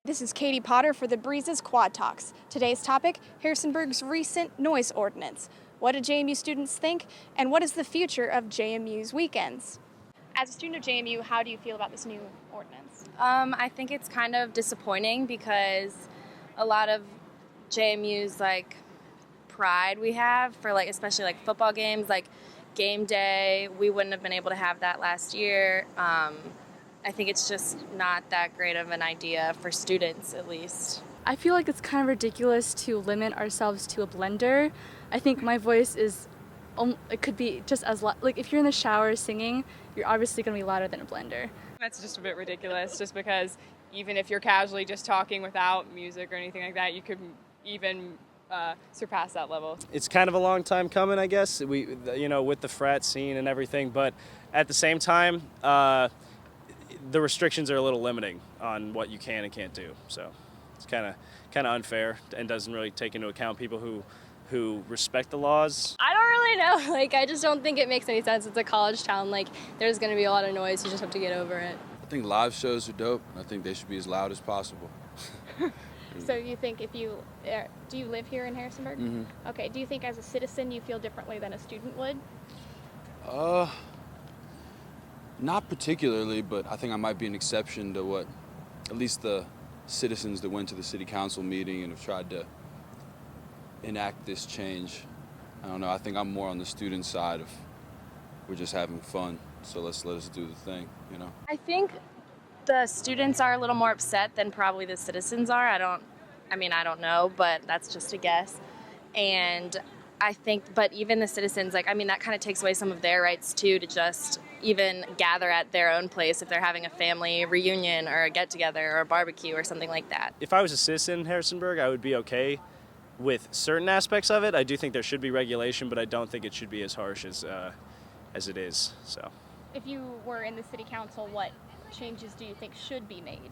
This is Katie Potter for the Breezes Quad Talks. Today's topic, Harrisonburg's recent noise ordinance. What do JMU students think, and what is the future of JMU's weekends? As a student of JMU, how do you feel about this new ordinance? I think it's kind of disappointing because a lot of JMU's pride we have for especially football games, game day, we wouldn't have been able to have that last year. I think it's just not that great of an idea for students, at least. I feel like it's kind of ridiculous to limit ourselves to a blender. I think my voice is, it could be just as loud. If you're in the shower singing, you're obviously going to be louder than a blender. That's just a bit ridiculous, just because even if you're casually just talking without music or anything like that, you could even surpass that level. It's kind of a long time coming, I guess, with the frat scene and everything, but at the same time, the restrictions are a little limiting on what you can and can't do. So it's kind of unfair and doesn't really take into account people who respect the laws. I don't really know. I just don't think it makes any sense. It's a college town. There's going to be a lot of noise. You just have to get over it. I think live shows are dope. I think they should be as loud as possible. So you think do you live here in Harrisonburg? Mm-hmm. Okay, do you think as a citizen you feel differently than a student would? Not particularly, but I think I might be an exception to what at least the citizens that went to the city council meeting and have tried to enact this change. I don't know, I think I'm more on the student side of we're just having fun, so let us do the thing, I think the students are a little more upset than probably the citizens are. I don't know, but that's just a guess. And I think, but even the citizens, that kind of takes away some of their rights too, to just even gather at their own place if they're having a family reunion or a get-together or a barbecue or something like that. If I was a citizen in Harrisonburg, I would be okay with certain aspects of it. I do think there should be regulation, but I don't think it should be as harsh as it is. So, If you were in the city council, what changes do you think should be made?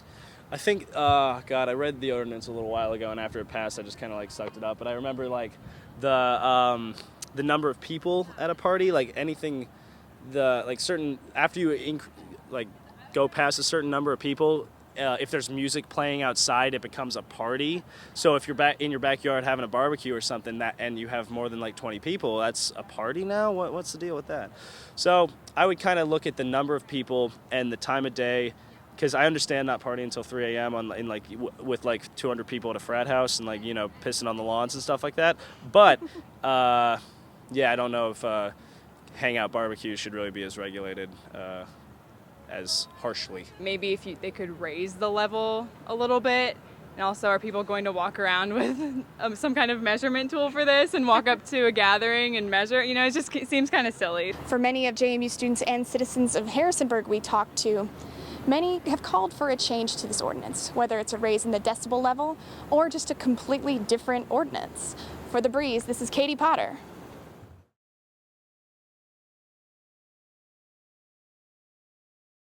I think, I read the ordinance a little while ago, and after it passed, I just kind of sucked it up. But I remember the number of people at a party, anything, certain after you go past a certain number of people. If there's music playing outside, it becomes a party. So if you're in your backyard having a barbecue or something, and you have more than 20 people, that's a party now? What's the deal with that? So I would kind of look at the number of people and the time of day, because I understand not partying until 3 a.m. with 200 people at a frat house and pissing on the lawns and stuff like that. But I don't know if hangout barbecues should really be as regulated as harshly. Maybe if they could raise the level a little bit. And also, are people going to walk around with some kind of measurement tool for this and walk up to a gathering and measure? It seems kind of silly. For many of JMU students and citizens of Harrisonburg we talked to, many have called for a change to this ordinance, whether it's a raise in the decibel level or just a completely different ordinance. For The Breeze, this is Katie Potter.